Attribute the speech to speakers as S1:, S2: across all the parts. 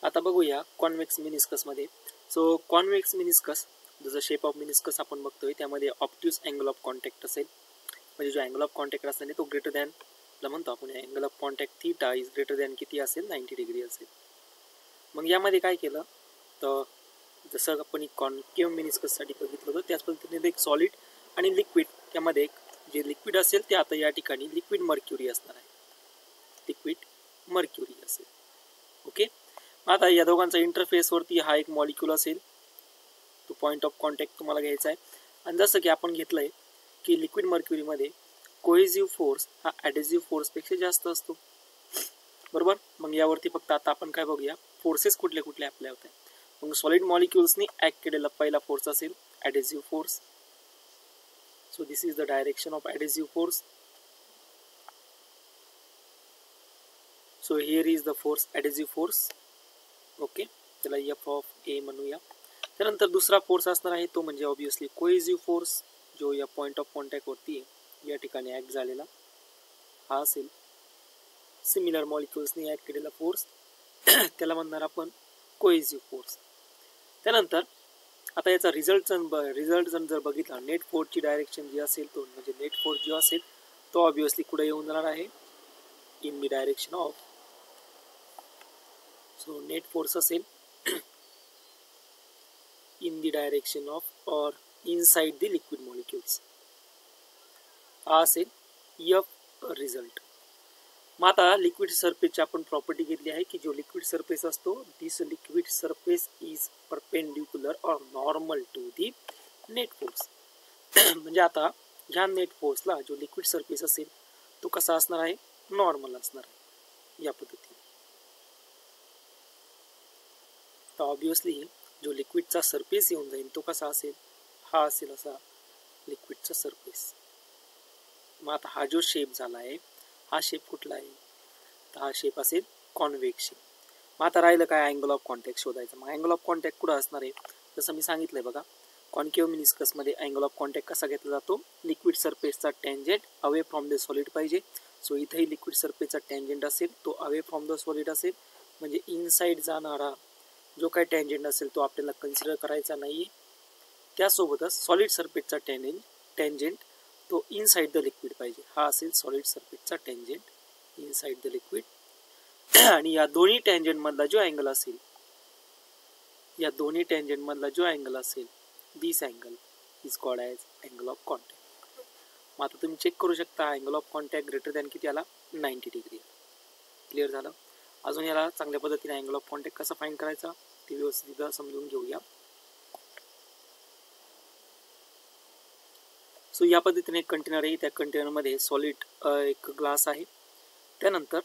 S1: आता बघूया convex मिनिस्कसमध्ये. So convex meniscus जसं शेप ऑफ मिनिस्कस आपण बघतोय त्यामध्ये ऑप्ट्यूस अँगल ऑफ कॉन्टॅक्ट असेल, म्हणजे जो अँगल ऑफ कॉन्टॅक्ट असेल तो ग्रेटर दॅन म्हणतो आपण angle of contact theta is greater than किती असेल 90 डिग्री असेल. मग यामध्ये काय केलं तर जसं आपण कॉन्केव्ह मिनिस्कससाठी बघितलं होतं त्याच पद्धतीने एक सॉलिड आणि लिक्विड, त्यामध्ये जे लिक्विड असेल ते आता या ठिकाणी लिक्विड मर्क्युरी असणार आहे, लिक्विड मर्क्युरी असेल. ओके, आता या दोघांचा इंटरफेसवरती हा एक मॉलिक्यूल असेल, तो पॉइंट ऑफ कॉन्टॅक्ट तुम्हाला घ्यायचा आहे. आणि जसं की आपण घेतलंय की लिक्विड मर्क्युरीमध्ये कोहेसिव्ह फोर्स हा ॲडेसिव्ह फोर्सपेक्षा जास्त असतो, बरोबर. मग यावरती फक्त आता आपण काय बघूया, फोर्सेस कुठले कुठले अप्लाय होत आहे. मग सॉलिड मॉलिक्युल्सनी ऍक्ट केलेला पहिला फोर्स असेल adhesive force. So this is the direction of adhesive force. So here is the force adhesive force. Okay, त्याला एफ ऑफ ए म्हणूया. त्यानंतर दुसरा फोर्स असणार आहे तो म्हणजे ऑब्विसली कोहेसिव्ह फोर्स, जो या पॉइंट ऑफ कॉन्टॅक्ट वरती या ठिकाणी ऍक्ट झालेला हा असेल. सिमिलर मॉलिक्युल्सनी ऍक्ट केलेला फोर्स त्याला म्हणणार आपण कोहेसिव्ह फोर्स. त्यानंतर आता याचा रिझल्ट जर बघितला, नेट फोर्सची डायरेक्शन जी असेल तो म्हणजे नेट फोर्स जो असेल तो ऑब्विसली कुठे येऊन जाणार आहे, in the direction of. So net force असेल in the direction of or inside the liquid molecules. हा असेल F रिझल्ट. मग आता लिक्विड सरफेसची आपण प्रॉपर्टी घेतली आहे की जो लिक्विड सरफेस असतो, this liquid surface is perpendicular or normal to the net force. म्हणजे आता ह्या नेट फोर्सला जो लिक्विड सरफेस असेल तो कसा असणार आहे, नॉर्मल असणार आहे या पद्धतीने. तर ऑब्विसली जो लिक्विडचा सरफेस येऊन जाईल तो कसा असेल, हा असेल असा लिक्विडचा सरफेस. मग आता हा जो शेप झाला आहे हा शेप कुठला आहे, तर हा शेप असेल कॉन्व्हेक्स शेप. मग आता राहिलं काय, अँगल ऑफ कॉन्टॅक्ट शोधायचं. मग अँगल ऑफ कॉन्टॅक्ट कुठं असणार आहे, जसं मी सांगितलंय बघा, कॉन्केव्ह मिनिस्कसमध्ये अँगल ऑफ कॉन्टॅक्ट कसा घेतला जातो, लिक्विड सरफेसचा tangent away from the solid पाहिजे. सो इथेही लिक्विड सरफेसचा टँजेंट असेल तो अवे फ्रॉम द सॉलिड असेल, म्हणजे इनसाइड जाणारा जो काही टँजेंट असेल तो आपल्याला कन्सिडर करायचा नाही. त्यासोबतच सॉलिड सरफेसचा टँजेंट तो इनसाइड द लिक्विड पाहिजे, हा असेल सॉलिड सरफेसचा टँजेंट इनसाइड द लिक्विड. आणि या दोन्ही टँजेंट मधला जो अँगल असेल, या दोन्ही टँजेंट मधला जो अँगल असेल, this angle is called as angle of contact. मग आता तुम्ही चेक करू शकता angle of contact greater than किती आला, 90 डिग्री. क्लिअर झालं. अजून याला चांगल्या पद्धतीने अँगल ऑफ कॉन्टॅक्ट कसा फाइंड करायचा ते व्यवस्थित समजून घेऊया. सो या पद्धतीने एक कंटेनर आहे, त्या कंटेनरमध्ये सॉलिड एक ग्लास आहे. त्यानंतर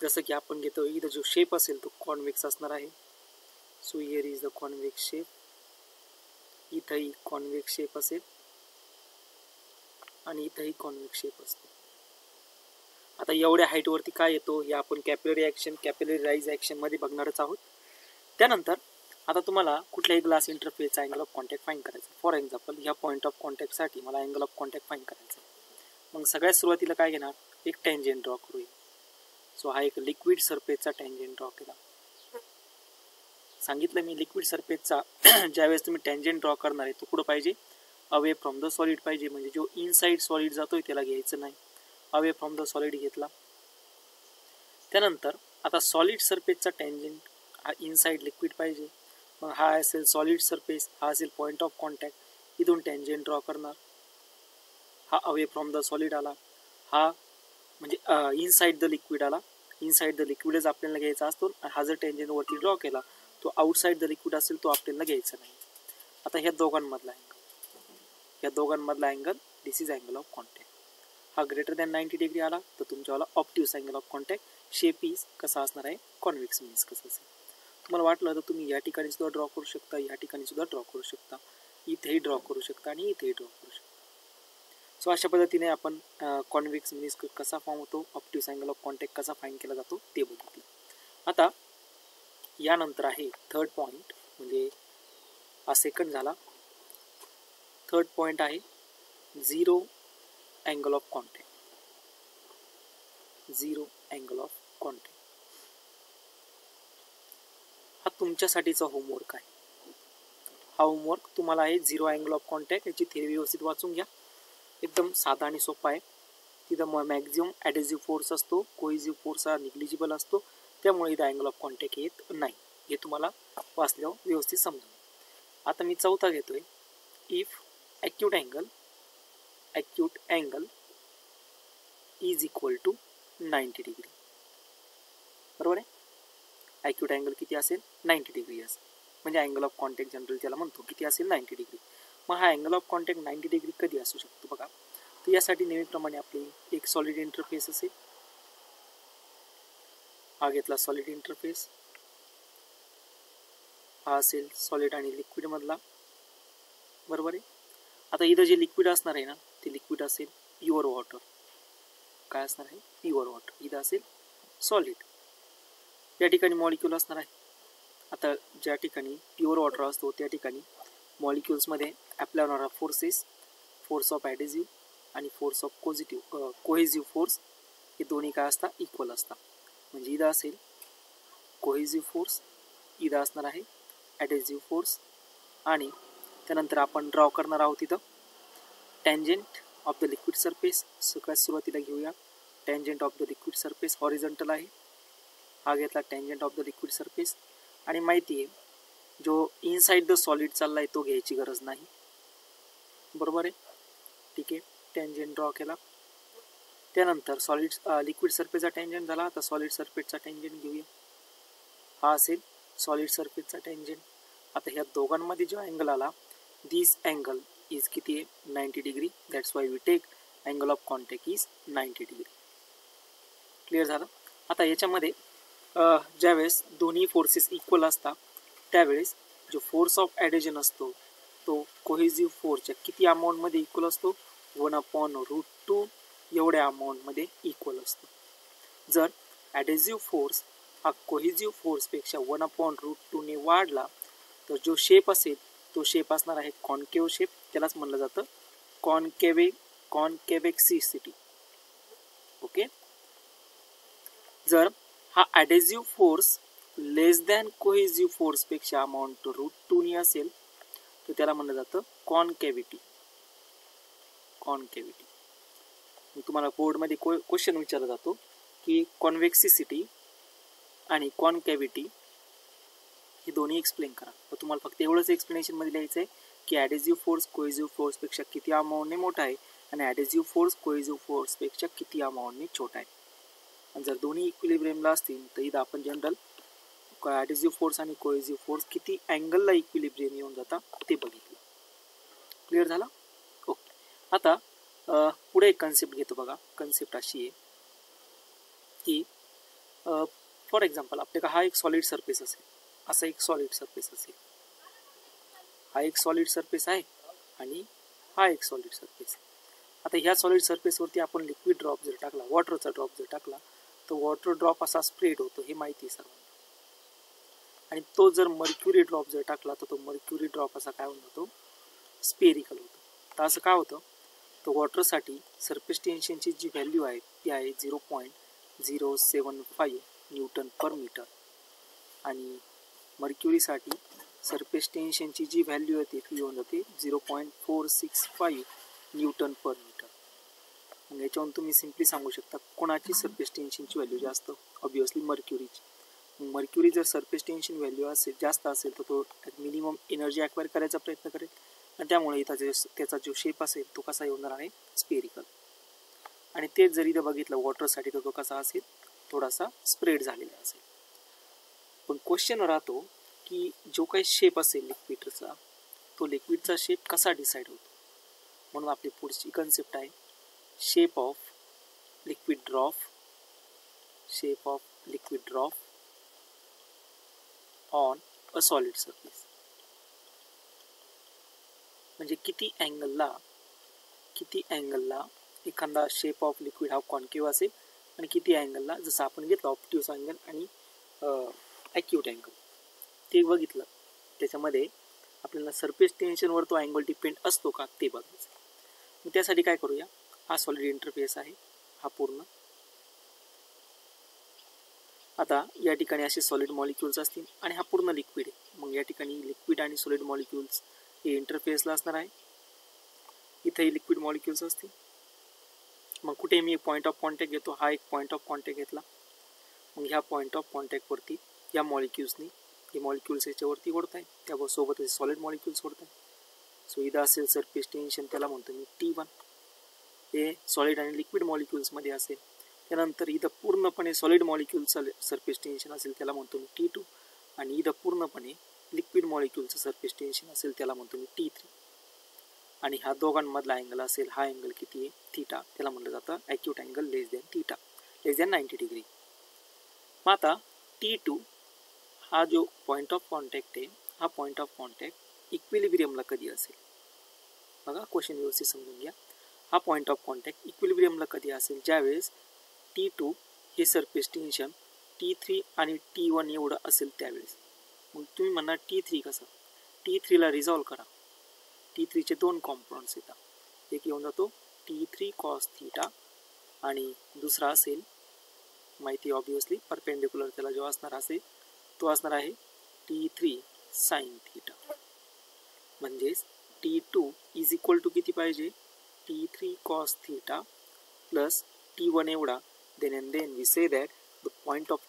S1: जसं की आपण घेतो इथं जो शेप असेल तो कॉन्व्हेक्स असणार आहे. So here is the convex shape. इथंही कॉन्व्हेक्स शेप असेल आणि इथंही कॉन्व्हेक्स शेप असतो. आता एवढ्या हाईटवरती काय येतो हे आपण कॅपिलरी ॲक्शन, कॅपिलरी राईज ॲक्शनमध्ये बघणारच आहोत. त्यानंतर आता तुम्हाला कुठल्याही ग्लास इंटरफेसचा अँगल ऑफ कॉन्टॅक्ट फाइंड करायचा. फॉर एक्झाम्पल ह्या पॉईंट ऑफ कॉन्टॅक्टसाठी मला अँगल ऑफ कॉन्टॅक्ट फाइंड करायचा. मग सगळ्यात सुरुवातीला काय घेणार, एक टँजेंट ड्रॉ करूया. सो हा एक लिक्विड सरफेसचा टँजेंट ड्रॉ केला. सांगितलं मी लिक्विड सरफेसचा ज्यावेळेस तुम्ही टँजेंट ड्रॉ करणार आहे तो कुठं पाहिजे, अवे फ्रॉम द सॉलिड पाहिजे. म्हणजे जो इनसाइड सॉलिड जातोय त्याला घ्यायचं नाही, अवे फ्रॉम द सॉलिड घेतला. त्यानंतर आता सॉलिड सरफेसचा टँजेंट हा इनसाइड लिक्विड पाहिजे. मग हा असेल सॉलिड सरफेस, हा असेल पॉइंट ऑफ कॉन्टॅक्ट. इथून टँजेंट ड्रॉ करणार, हा अवे फ्रॉम द सॉलिड आला, हा म्हणजे इनसाइड द लिक्विड आला. इनसाइड द लिक्विडच आपल्याला घ्यायचा असतो. हा जर टँजेंट वरती ड्रॉ केला तो आउटसाइड द लिक्विड असेल तो आपल्याला घ्यायचा नाही. आता ह्या दोघांमधला angle this is angle of contact. हा ग्रेटर दॅन 90 डिग्री आला तर तुमच्यावाला obtuse angle of contact. Shape is कसा असणार आहे, कॉन्व्हेक्स मिनिस्कस असेल. तुम्हाला वाटलं तर तुम्ही या ठिकाणी सुद्धा ड्रॉ करू शकता, या ठिकाणी सुद्धा ड्रॉ करू शकता, इथेही ड्रॉ करू शकता आणि इथेही ड्रॉ करू शकता. सो अशा पद्धतीने आपण कॉन्व्हेक्स मिनिस्कस कसा फॉर्म होतो, ऑप्टिव्स अँगल ऑफ कॉन्टॅक्ट कसा फाइंड केला जातो ते बघितलं. आता यानंतर आहे थर्ड पॉईंट, म्हणजे हा सेकंड झाला. थर्ड पॉईंट आहे zero angle of contact. Zero angle of contact. हा तुमच्यासाठीचा होमवर्क आहे. हा होमवर्क तुम्हाला आहे झिरो अँगल ऑफ कॉन्टॅक्ट, याची थेरी व्यवस्थित वाचून घ्या. एकदम साधा आणि सोपा आहे. तिथं मॅक्झिमम ॲडेसिव्ह फोर्स असतो, कोहेसिव्ह फोर्स हा निग्लिजिबल असतो, त्यामुळे इथं अँगल ऑफ कॉन्टॅक्ट येत नाही. हे तुम्हाला वाचल्यावर व्यवस्थित समजून. आता मी चौथा घेतोय. If acute angle is equal to 90 degree. बरोबर आहे. ॲक्यूट अँगल किती असेल? 90 डिग्री असेल. म्हणजे अँगल ऑफ कॉन्टॅक्ट जनरल त्याला म्हणतो. किती असेल? 90 डिग्री. मग हा अँगल ऑफ कॉन्टॅक्ट 90 डिग्री कधी असू शकतो बघा. तर यासाठी नेहमीप्रमाणे आपली एक सॉलिड इंटरफेस असेल. हा घेतला सॉलिड इंटरफेस. हा असेल सॉलिड आणि लिक्विड मधला. बरोबर आहे. आता इथं जे लिक्विड असणार आहे ना, ते लिक्विड असेल प्युअर वॉटर. काय असणार आहे? Pure water. इथं असेल सॉलिड. या ठिकाणी मॉलिक्यूल असणार आहे. आता ज्या ठिकाणी प्युअर वॉटर असतो त्या ठिकाणी मॉलिक्युल्समध्ये अप्लाय होणारा फोर्सेस, फोर्स ऑफ ॲडेसिव्ह आणि फोर्स ऑफ कोहेसिव्ह फोर्स, हे दोन्ही काय असतात? इक्वल असतात. म्हणजे इथं असेल कोहेसिव्ह फोर्स, इथं असणार आहे ॲडेसिव्ह फोर्स. आणि त्यानंतर आपण ड्रॉ करणार आहोत इथं tangent of the liquid surface. सगळ्यात सुरुवातीला घेऊया. Tangent of the liquid surface horizontal आहे. हा घेतला tangent of the liquid surface. आणि माहिती आहे जो इनसाइड द सॉलिड चाललाय तो घ्यायची गरज नाही. बरोबर आहे. ठीक आहे. टँजेंट ड्रॉ केला. त्यानंतर सॉलिड लिक्विड सरफेसचा टँजेंट झाला. आता सॉलिड सरफेसचा टँजेंट घेऊया. हा असेल सॉलिड सरफेसचा टँजेंट. आता ह्या दोघांमध्ये जो अँगल आला, दिस अँगल इज किती आहे? 90 degree. That's why we take angle of contact is 90 degree. Clear झालं. आता याच्यामध्ये ज्यावेळेस दोन्ही फोर्सेस इक्वल असतात त्यावेळेस जो फोर्स ऑफ ॲडेजन असतो तो कोहेसिव्ह फोर्सच्या किती अमाऊंटमध्ये इक्वल असतो? 1/√2 एवढ्या अमाऊंटमध्ये इक्वल असतो. जर ॲडेसिव्ह फोर्स हा कोहेसिव्ह फोर्सपेक्षा 1/√2 ने वाढला तर जो शेप असेल तो शेप असणार आहे कॉन्केव्ह शेप. त्यालाच म्हणलं जातं कॉन्केव्हेक्सिसिटी. ओके. जर हा ॲडेसिव्ह फोर्स लेस दॅन कोहेसिव्ह फोर्सपेक्षा अमाऊंट √2 ने असेल तर त्याला म्हणलं जातं कॉन्केव्हिटी. कॉन्केव्हिटी. तुम्हाला बोर्डमध्ये क्वेश्चन विचारला जातो की कॉन्व्हेक्सिसिटी आणि कॉन्केव्हिटी हे दोन्ही एक्सप्लेन करा. तर तुम्हाला फक्त एवढंच एक्सप्लेनेशन मध्ये लिहायचं आहे की ॲडेसिव्ह फोर्स कोहेसिव्ह फोर्सपेक्षा किती अमाऊंटने मोठा आहे आणि ॲडेसिव्ह फोर्स कोहेसिव्ह फोर्सपेक्षा किती अमाऊंटने छोटा आहे. आणि जर दोन्ही इक्विलिब्रियमला असतील तर इथं आपण जनरल ॲडेसिव्ह फोर्स आणि कोहेसिव्ह फोर्स किती अँगलला इक्विलिब्रियम येऊन जातात ते बघितलं. क्लिअर झाला. ओके. आता पुढे एक कन्सेप्ट घेतो बघा. कन्सेप्ट अशी आहे की फॉर एक्झाम्पल आपल्याला हा एक सॉलिड सरफेस असेल. असा एक सॉलिड सरफेस असेल. हा एक सॉलिड सरफेस आहे आणि हा एक सॉलिड सरफेस. आता ह्या सॉलिड सरफेसवरती आपण लिक्विड ड्रॉप जर टाकला, वॉटरचा ड्रॉप जर टाकला तर वॉटर ड्रॉप असा स्प्रेड होतो, हे माहिती आहे सर्वांना. आणि तो जर मर्क्युरी ड्रॉप जर टाकला तर तो मर्क्युरी ड्रॉप असा काय होऊन जातो? स्पेरिकल होतो. तर असं काय होतं? तर वॉटरसाठी सरफेस टेन्शनची जी व्हॅल्यू आहे ती आहे 0.075 न्यूटन पर मीटर. आणि मर्क्युरीसाठी सरफेस टेन्शनची जी व्हॅल्यू आहे ती येऊन जाते 0.465 न्यूटन पर मीटर. मग याच्यावरून तुम्ही सिम्पली सांगू शकता कोणाची सरफेस टेन्शनची व्हॅल्यू जास्त? ऑब्विसली मर्क्युरीची. मर्क्युरी जर सरफेस टेन्शन व्हॅल्यू असेल जास्त असेल तर तो मिनिमम एनर्जी ॲक्वायर करायचा प्रयत्न करेल आणि त्यामुळे त्याचा जो शेप असेल तो कसा येणार आहे? स्पेरिकल. आणि तेच जर इथं बघितलं वॉटरसाठी तर तो कसा असेल? थोडासा स्प्रेड झालेला असेल. पण क्वेश्चन राहतो की जो काही शेप असेल लिक्विडचा तो लिक्विडचा शेप कसा डिसाईड होतो? म्हणून आपली पुढची कन्सेप्ट आहे shape of liquid drop. Shape of liquid drop on a solid surface. म्हणजे किती अँगलला एखादा शेप ऑफ लिक्विड हा कॉन्केव्ह असेल आणि किती अँगलला, जसं आपण घेतलं ऑप्टिव्ह अँगल आणि ॲक्यूट अँगल ते बघितलं. त्याच्यामध्ये आपल्याला सरफेस टेन्शनवर तो अँगल डिपेंड असतो का ते बघायचं. मग त्यासाठी काय करूया? हा सॉलिड इंटरफेस आहे हा पूर्ण. आता या ठिकाणी असे सॉलिड मॉलिक्युल्स असतील आणि हा पूर्ण लिक्विड आहे. मग या ठिकाणी लिक्विड आणि सॉलिड मॉलिक्युल्स हे इंटरफेसला असणार आहे. इथेही लिक्विड मॉलिक्युल्स असतील. मग कुठे मी पॉईंट ऑफ कॉन्टॅक्ट घेतो, हा एक पॉईंट ऑफ कॉन्टॅक्ट घेतला. मग ह्या पॉईंट ऑफ कॉन्टॅक्टवरती या मॉलिक्युल्सनी हे मॉलिक्युल्स याच्यावरती ओढत आहे, त्यासोबतच सॉलिड मॉलिक्युल्स ओढत आहे. सो इथं असेल सरफेस टेन्शन, त्याला म्हणतो मी T1. हे सॉलिड आणि लिक्विड मॉलिक्युल्समध्ये असेल. त्यानंतर इथं पूर्णपणे सॉलिड मॉलिक्युल्सचं सरफेस टेन्शन असेल, त्याला म्हणतो मी T2. आणि इथं पूर्णपणे लिक्विड मॉलिक्युल्सचं सरफेस टेन्शन असेल, त्याला म्हणतो मी T3. आणि हा दोघांमधला अँगल असेल, हा अँगल किती आहे, थीटा, त्याला म्हटलं जातं ॲक्यूट अँगल लेस दॅन थीटा, लेस दॅन 90 डिग्री. मग आता T2 हा जो पॉईंट ऑफ कॉन्टॅक्ट आहे, हा पॉईंट ऑफ कॉन्टॅक्ट इक्विलिब्रियमला कधी असेल, बघा क्वेश्चन व्यवस्थित समजून घ्या. हा पॉईंट ऑफ कॉन्टॅक्ट इक्विलिब्रियमला कधी असेल, ज्यावेळेस T2 हे सरफेस टेन्शन T3 आणि T1 एवढं असेल त्यावेळेस. मग तुम्ही म्हणणार T3 कसं, T3ला रिझॉल्व करा. T3चे दोन कॉम्पोनंट्स येतात. एक येऊन जातो T3 cos थीटा आणि दुसरा असेल माहिती ऑब्वियसली परपेंडिक्युलर त्याला जो असणार असेल तो असणार आहे T3 sin थीटा. म्हणजेच T2 इज इक्वल टू किती पाहिजे, T3 cos theta plus T1 एवढा. Then and then we say that the point of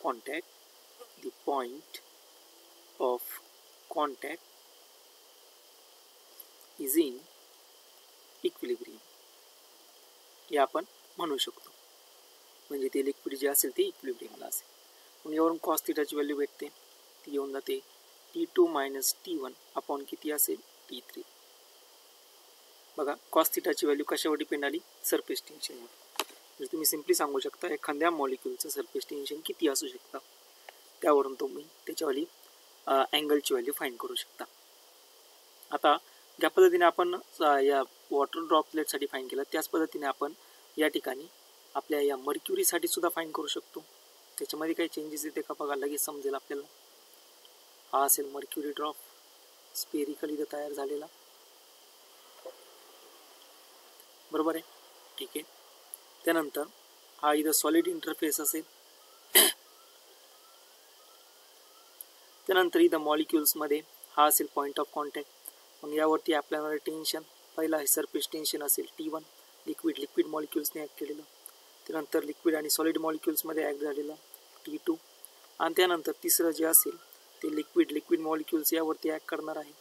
S1: contact is in equilibrium, हे आपण म्हणू शकतो. म्हणजे ते लिक्विड जे असेल ते इक्विलिब्रियमला असेल. मग यावरून कॉस थीटाची व्हॅल्यू भेटते, ती येऊन जाते T2 मायनस T1 अपॉन किती असेल, T3. बघा कॉस थीटाची व्हॅल्यू कशावर डिपेंड आली, सरफेस टेन्शनवर. म्हणजे तुम्ही सिम्पली सांगू शकता एखाद्या मॉलिक्युलचं सरफेस टेन्शन किती असू शकतं, त्यावरून तुम्ही त्याच्यावाली अँगलची व्हॅल्यू फाइंड करू शकता. आता ज्या पद्धतीने आपण या वॉटर ड्रॉपलेटसाठी फाइंड केलं, त्याच पद्धतीने आपण या ठिकाणी आपल्या या मर्क्युरीसाठी सुद्धा फाइंड करू शकतो. त्याच्यामध्ये काही चेंजेस येते का बघा, लगेच समजेल आपल्याला. हा असेल मर्क्युरी ड्रॉप स्पेरिकल इथं तयार झालेला, बरोबर आहे, ठीक आहे. त्यानंतर हा इथं सॉलिड इंटरफेस असेल. त्यानंतर इथं मॉलिक्युल्समध्ये हा असेल पॉईंट ऑफ कॉन्टॅक्ट. मग यावरती आपल्याला टेन्शन, पहिला आहे सरफेस टेन्शन असेल T1, लिक्विड मॉलिक्युल्सने ॲक्ट केलेलं. त्यानंतर लिक्विड आणि सॉलिड मॉलिक्युल्समध्ये ॲक्ट झालेलं T2. आणि त्यानंतर तिसरं जे असेल ते लिक्विड मॉलिक्युल्स यावरती ॲक्ट करणार आहे,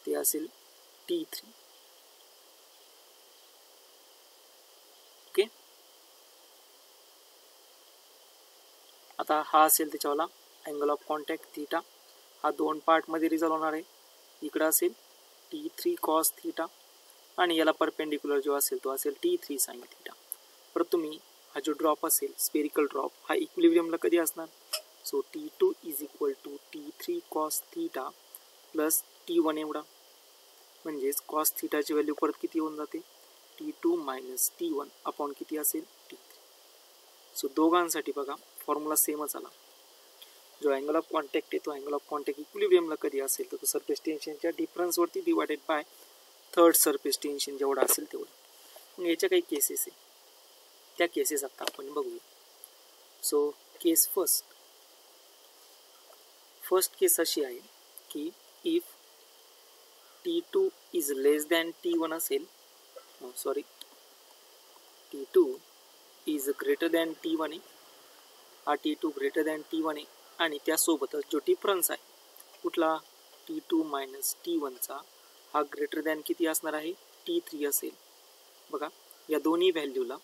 S1: ते असेल T3. ओके. आता हा असेल त्याच्यावाला अँगल ऑफ कॉन्टॅक्ट थीटा, हा दोन पार्टमध्ये रिझॉल्व होणार आहे. इकडं असेल T3 cos थीटा आणि याला परपेंडिक्युलर जो असेल तो असेल T3 sin थीटा. परत तुम्ही हा जो ड्रॉप असेल स्पेरिकल ड्रॉप, हा इक्विलिब्रियमला कधी असणार, so T2 is equal to T3 cos theta plus T1 एवढा. म्हणजेच कॉस थीटाची व्हॅल्यू परत किती होऊन जाते, T2 मायनस T1 अपॉन किती असेल, T3. सो दोघांसाठी बघा फॉर्म्युला सेमच आला. जो अँगल ऑफ कॉन्टॅक्ट आहे तो अँगल ऑफ कॉन्टॅक्ट इक्विलिब्रियमला कधी असेल तर तो सरफेस टेन्शनच्या डिफरन्सवरती divided by third surface tension जेवढा असेल तेवढं. मग याच्या काही केसेस आहे, त्या केसेस आता आपण बघूया. सो केस फर्स्ट केस अशी आहे की if T2 is less than T1 असेल, T2 is greater than T1 आहे, हा T2 ग्रेटर दॅन T1 आहे. आणि त्यासोबतच जो डिफरन्स आहे कुठला, T2 मायनस T1चा, हा ग्रेटर दॅन किती असणार आहे, T3 असेल. बघा या दोन्ही व्हॅल्यूला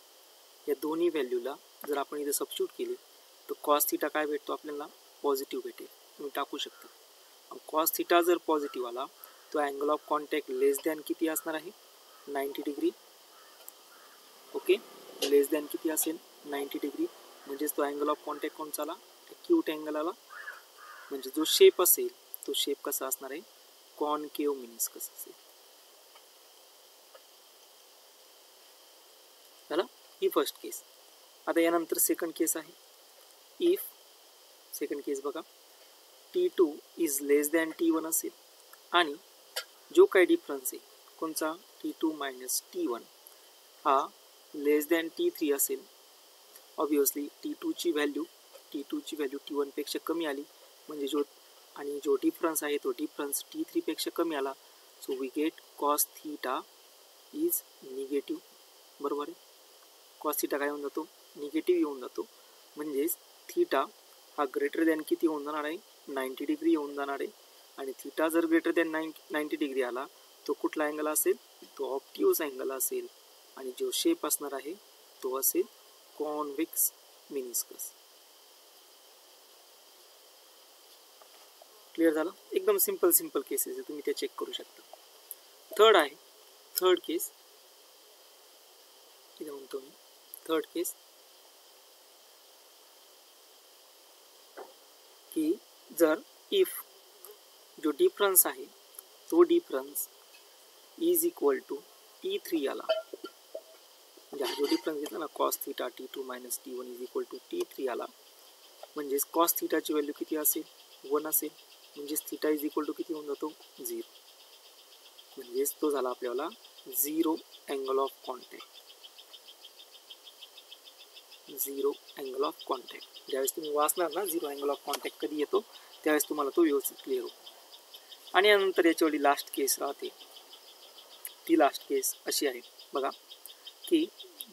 S1: जर आपण इथे सबस्टिट्यूट केले तर कॉस थीटा काय भेटतो आपल्याला, पॉझिटिव्ह भेटेल. तुम्ही टाकू शकता. कॉस थीटा जर पॉझिटिव्ह आला तो angle of contact less than किती असणार आहे, 90 डिग्री. ओके, लेस दॅन किती असेल, 90 डिग्री. म्हणजेच तो अँगल ऑफ कॉन्टॅक्ट कोणचा आला, ॲक्यूट अँगल आला. म्हणजे जो शेप असेल तो शेप कसा असणार आहे, कॉनकेव्ह मेनिस्कस असेल. झालं, ही फर्स्ट केस. आता यानंतर सेकंड केस आहे. इफ सेकंड केस बघा, T2 is less than T1 असेल आणि जो काही डिफरन्स आहे कोणचा, T2 मायनस T1 हा लेस दॅन T3 असेल. ऑब्वियसली T2 ची व्हॅल्यू T2 ची व्हॅल्यू T1 पेक्षा कमी आली, म्हणजे जो डिफरन्स आहे तो डिफरन्स T3 पेक्षा कमी आला. So we get cos theta is negative. बरोबर आहे. कॉस थीटा काय होऊन जातो, निगेटिव्ह येऊन जातो. म्हणजेच थीटा हा ग्रेटर दॅन किती होऊन जाणार आहे, 90 डिग्री येऊन जाणार आहे. आणि थीटा जर ग्रेटर दॅन 90 डिग्री आला तो कुठला अँगल असेल, तो ऑब्ट्यूज अँगल असेल. आणि जो शेप असणार आहे तो असेल कॉन्व्हेक्स मेनिस्कस. क्लिअर झालं. एकदम सिंपल केसेस आहे, तुम्ही ते चेक करू शकता. थर्ड केस इथे म्हणतो मी. थर्ड केस की जर इफ जो डिफरन्स आहे तो difference is equal to T3 आला, म्हणजे हा जो डिफरन्स घेतला ना cos theta T2 minus T1 is equal to T3 आला, म्हणजेच कॉस थीटाची व्हॅल्यू किती असेल, 1 असेल. म्हणजेच थीटा इज इक्वल टू किती होऊन जातो, 0. म्हणजेच तो झाला आपल्याला 0 angle of contact. 0 angle of contact ज्यावेळेस तुम्ही वाचणार ना 0 अँगल ऑफ कॉन्टॅक्ट कधी येतो, त्यावेळेस तुम्हाला तो व्यवस्थित क्लिअर होतो. आणि यानंतर याच्यावरती लास्ट केस राहते. ती लास्ट केस अशी आहे बघा, की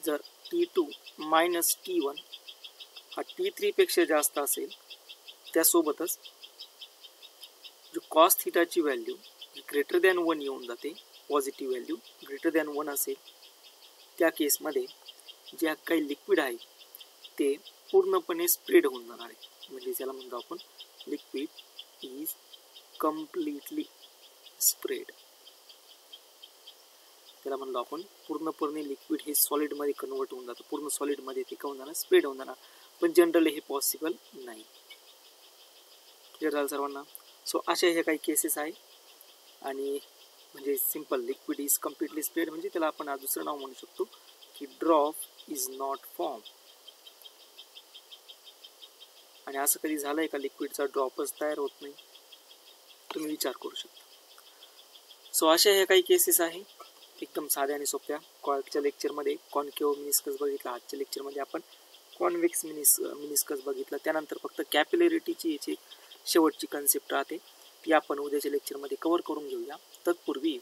S1: जर T2 मायनस T1 हा T3 पेक्षा जास्त असेल, त्यासोबतच जो कॉस थीटाची व्हॅल्यू ग्रेटर दॅन 1 येऊन जाते, पॉझिटिव्ह व्हॅल्यू ग्रेटर दॅन 1 असेल, त्या केसमध्ये जे काही लिक्विड आहे ते पूर्णपणे स्प्रेड होऊन जाणार आहे. म्हणजे ज्याला म्हणतो आपण लिक्विड इज कम्प्लिटली स्प्रेड. त्याला म्हणतो आपण पूर्णपणे लिक्विड हे सॉलिडमध्ये कन्वर्ट होऊन जातं, पूर्ण सॉलिडमध्ये ते होऊन जाणार, स्प्रेड होऊन जाणार. पण जनरली हे पॉसिबल नाही. क्लिअर झालं सर्वांना. सो अशा ह्या काही केसेस आहे. आणि म्हणजे simple liquid is completely spread म्हणजे त्याला आपण आज दुसरं नाव म्हणू शकतो की ड्रॉप इज नॉट फॉर्म. आणि असं कधी झालंय का लिक्विडचा ड्रॉपच तयार होत नाही, तुम्ही विचार करू शकता. सो अशा ह्या काही केसेस आहे एकदम साध्या आणि सोप्या. कॉलच्या लेक्चरमध्ये कॉन्केव्ह मिनिस्कस बघितला, आजच्या लेक्चरमध्ये आपण कॉन्व्हेक्स मिनिस्कस बघितलं. त्यानंतर फक्त कॅपिलॅरिटीची याची शेवटची कन्सेप्ट राहते, ती आपण उद्याच्या लेक्चरमध्ये कव्हर करून घेऊया. तत्पूर्वी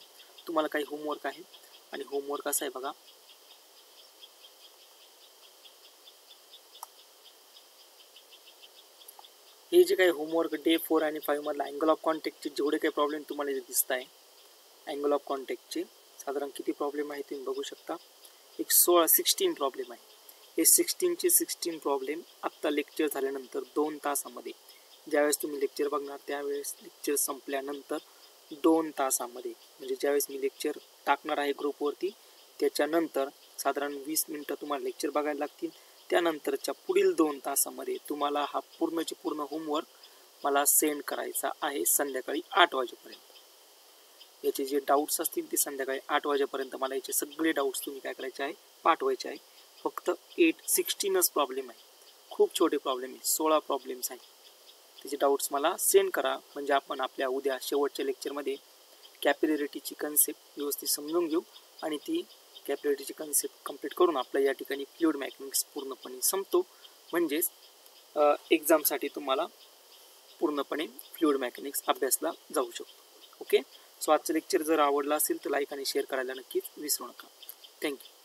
S1: तुम्हाला काही होमवर्क आहे. आणि होमवर्क असा आहे बघा, हे जे काही होमवर्क डे 4 आणि 5 मधला अँगल ऑफ कॉन्टॅक्टचे जेवढे काही प्रॉब्लेम तुम्हाला जे दिसत आहे, अँगल ऑफ कॉन्टॅक्टचे साधारण किती प्रॉब्लेम आहे तुम्ही बघू शकता. एक 16 प्रॉब्लेम आहे. हे 16 प्रॉब्लेम आत्ता लेक्चर झाल्यानंतर 2 तासामध्ये, ज्यावेळेस तुम्ही लेक्चर बघणार त्यावेळेस लेक्चर संपल्यानंतर 2 तासामध्ये, म्हणजे ज्यावेळेस मी लेक्चर टाकणार आहे ग्रुपवरती त्याच्यानंतर साधारण 20 मिनिटं तुम्हाला लेक्चर बघायला लागतील. त्यानंतरच्या पुढील 2 तासामध्ये तुम्हाला हा पूर्णचे पूर्ण होमवर्क मला सेंड करायचा आहे संध्याकाळी 8 वाजेपर्यंत. याचे जे डाऊट्स असतील ते संध्याकाळी 8 वाजेपर्यंत मला याचे सगळे डाऊट्स तुम्ही काय करायचे आहे, पाठवायचे आहे. फक्त 16च प्रॉब्लेम आहे, खूप छोटे प्रॉब्लेम आहे, 16 प्रॉब्लेम्स आहेत. त्याचे डाऊट्स मला सेंड करा, म्हणजे आपण आपल्या उद्या शेवटच्या लेक्चरमध्ये कॅपिलॅरिटीची कन्सेप्ट व्यवस्थित समजून घेऊ आणि ती कॅपिलॅरिटीची कन्सेप्ट कंप्लीट करून आपल्या या ठिकाणी फ्लुइड मेकॅनिक्स पूर्णपणे संपतो. म्हणजेच एक्झामसाठी तुम्हाला पूर्णपणे फ्लुइड मेकॅनिक्स अभ्यासला जाऊ शकतो. ओके. सो आजचं लेक्चर जर आवडलं असेल तर लाईक आणि शेअर करायला नक्कीच विसरू नका. थँक्यू.